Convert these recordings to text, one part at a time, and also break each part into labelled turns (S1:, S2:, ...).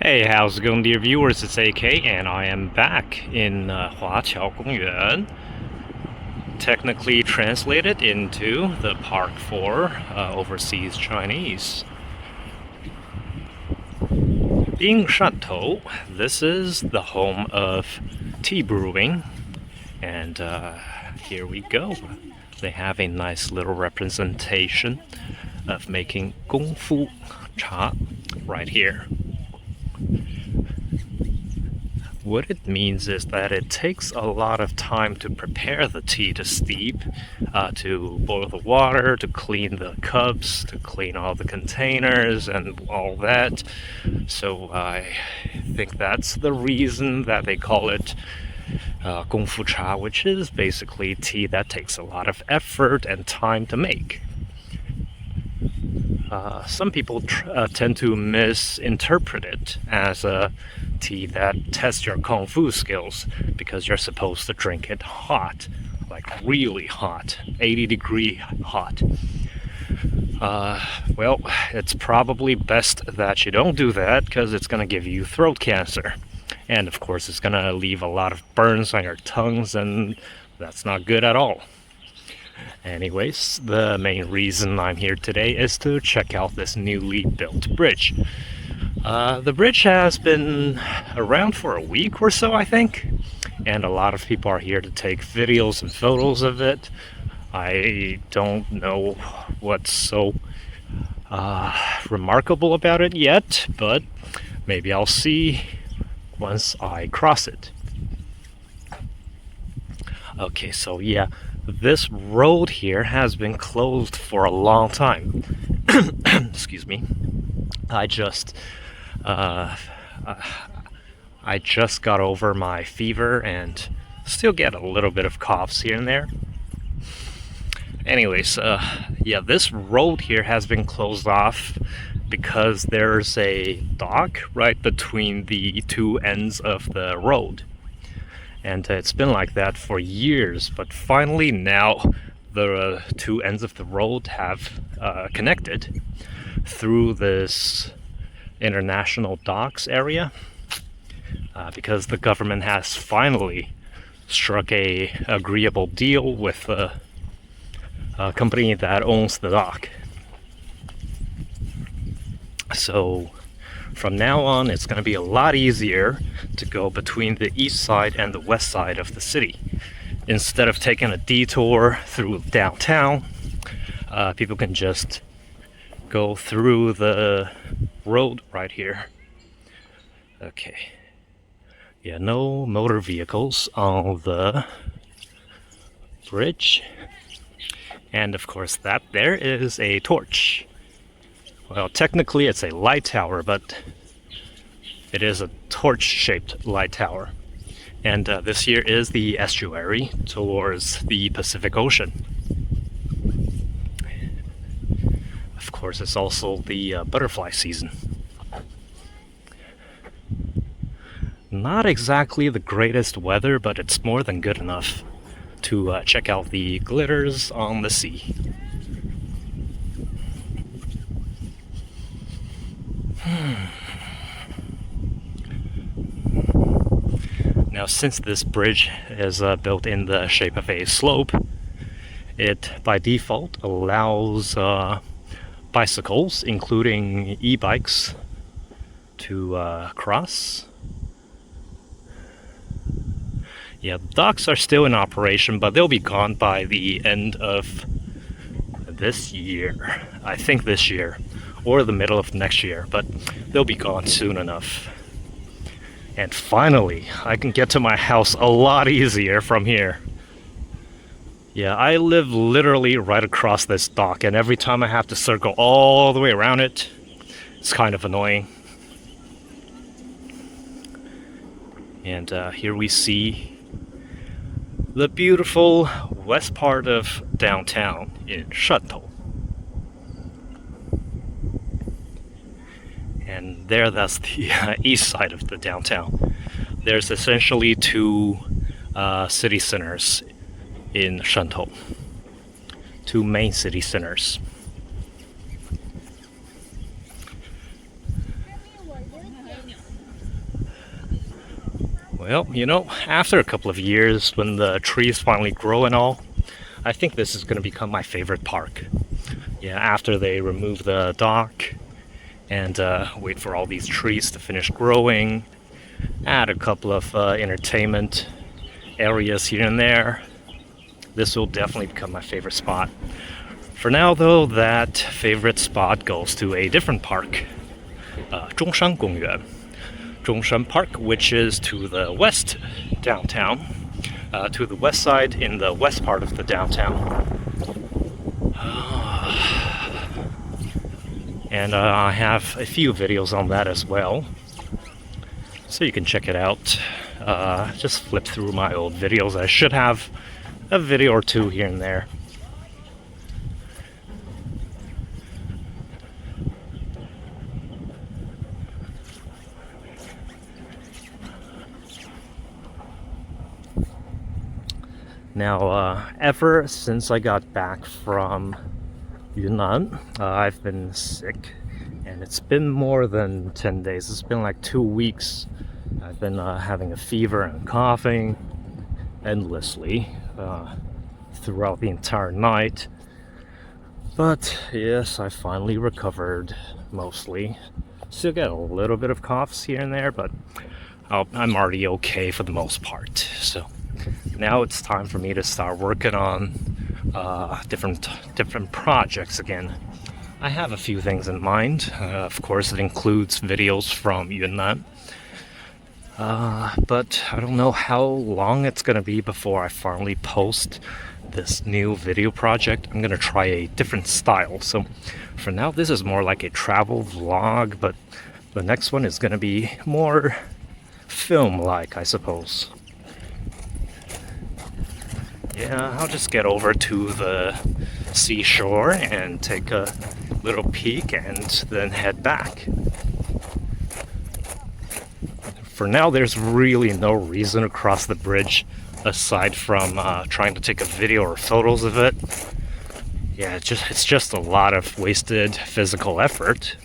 S1: Hey, how's it going, dear viewers? It's AK, and I am back in Huaqiao Gongyuan. Technically translated into the park for overseas Chinese. Being Shantou, this is the home of tea brewing, and here we go. They have a nice little representation of making Gongfu Cha right here. What it means is that it takes a lot of time to prepare the tea to steep, to boil the water, to clean the cups, to clean all the containers and all that. So I think that's the reason that they call it Gongfu Cha, which is basically tea that takes a lot of effort and time to make. Some people tend to misinterpret it as a tea that tests your kung fu skills because you're supposed to drink it hot, like really hot, 80-degree hot. Well, it's probably best that you don't do that because it's going to give you throat cancer. And of course, it's going to leave a lot of burns on your tongues, and that's not good at all. Anyways, the main reason I'm here today is to check out this newly built bridge. The bridge has been around for a week or so, I think, and a lot of people are here to take videos and photos of it. I don't know what's so remarkable about it yet, but maybe I'll see once I cross it. Okay, so yeah, this road here has been closed for a long time. Excuse me. I just got over my fever and still get a little bit of coughs here and there. Anyways, yeah, this road here has been closed off because there's a dock right between the two ends of the road. And it's been like that for years, but finally now the two ends of the road have connected through this international docks area because the government has finally struck a agreeable deal with the company that owns the dock. So from now on, it's going to be a lot easier to go between the east side and the west side of the city. Instead of taking a detour through downtown, people can just go through the road right here. Okay. Yeah, no motor vehicles on the bridge. And of course, that there is a torch. Well, technically it's a light tower, but it is a torch-shaped light tower. And this here is the estuary towards the Pacific Ocean. Of course, it's also the butterfly season. Not exactly the greatest weather, but it's more than good enough to check out the glitters on the sea. Now, since this bridge is built in the shape of a slope, it by default allows bicycles, including e-bikes, to cross. Yeah, the docks are still in operation, but they'll be gone by the end of this year. I think this year, or the middle of next year, but they'll be gone soon enough. And finally, I can get to my house a lot easier from here. Yeah, I live literally right across this dock, and every time I have to circle all the way around it, it's kind of annoying. And here we see the beautiful west part of downtown in Shantou. And there, that's the east side of the downtown. There's essentially two city centers in Shantou. Two main city centers. Well, you know, after a couple of years, when the trees finally grow and all, I think this is going to become my favorite park. Yeah, after they remove the dock and wait for all these trees to finish growing, add a couple of entertainment areas here and there, this will definitely become my favorite spot. For now, though, that favorite spot goes to a different park, Zhongshan Gongyuan. Zhongshan Park, which is to the west downtown, to the west side in the west part of the downtown. And I have a few videos on that as well, so you can check it out. Just flip through my old videos. I should have a video or two here and there. Now, ever since I got back from Yunnan, I've been sick, and it's been more than 10 days. It's been like 2 weeks. I've been having a fever and coughing endlessly throughout the entire night. But yes, I finally recovered mostly. Still get a little bit of coughs here and there, but I'm already okay for the most part. So now it's time for me to start working on different projects again. I have a few things in mind. Of course, it includes videos from Yunnan. But I don't know how long it's gonna be before I finally post this new video project. I'm gonna try a different style. So for now, this is more like a travel vlog, but the next one is gonna be more film-like, I suppose. Yeah, I'll just get over to the seashore and take a little peek and then head back. For now, there's really no reason to cross the bridge aside from trying to take a video or photos of it. Yeah, it's just a lot of wasted physical effort.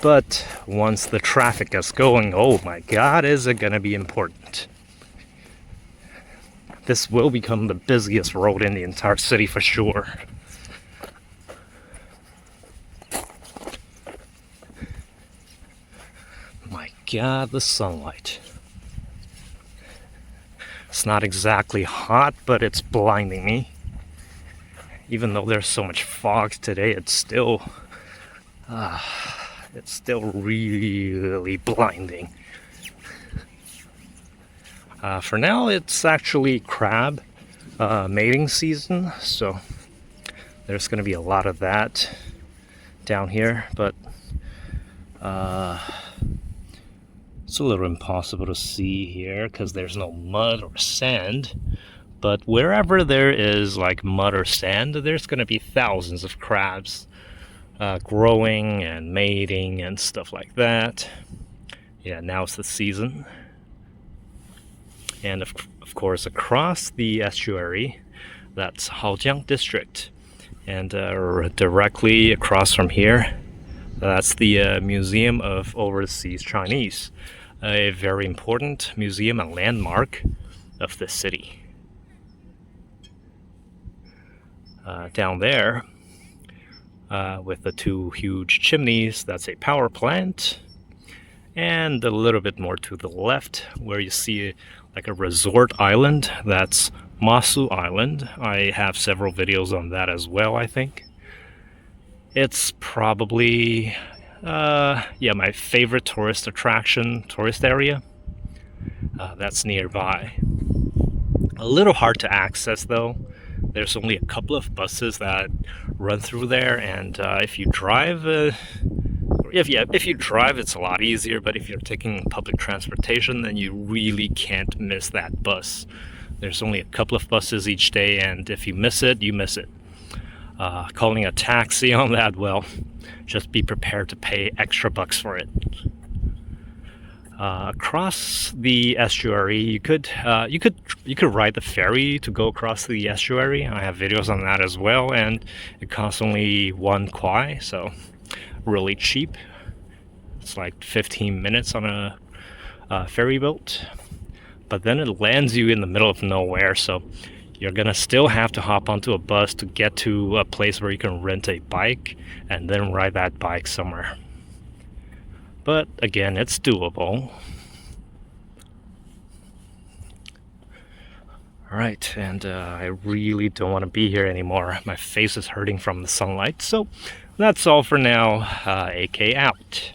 S1: But once the traffic gets going, oh my god, is it gonna be important. This will become the busiest road in the entire city for sure. My god, the sunlight. It's not exactly hot, but it's blinding me. Even though there's so much fog today, it's still really blinding. For now, it's actually crab mating season, so there's going to be a lot of that down here, but it's a little impossible to see here because there's no mud or sand. But wherever there is like mud or sand, there's going to be thousands of crabs growing and mating and stuff like that. Yeah, now it's the season. And of course, across the estuary, that's Haojiang district. And directly across from here, that's the Museum of Overseas Chinese, a very important museum and landmark of the city. Down there, with the two huge chimneys, that's a power plant. And a little bit more to the left, where you see like a resort island, that's Masu Island. I have several videos on that as well, I think. It's probably, my favorite tourist area. That's nearby. A little hard to access though. There's only a couple of buses that run through there, and if you drive, if you drive, it's a lot easier, but if you're taking public transportation, then you really can't miss that bus. There's only a couple of buses each day, and if you miss it, you miss it. Calling a taxi on that, well, just be prepared to pay extra bucks for it. Across the estuary, you could ride the ferry to go across the estuary. I have videos on that as well, and it costs only 1 kwai, so really cheap. It's like 15 minutes on a ferry boat, but then it lands you in the middle of nowhere, so you're gonna still have to hop onto a bus to get to a place where you can rent a bike and then ride that bike somewhere. But again, it's doable. Alright, and I really don't want to be here anymore. My face is hurting from the sunlight, so that's all for now. AK out.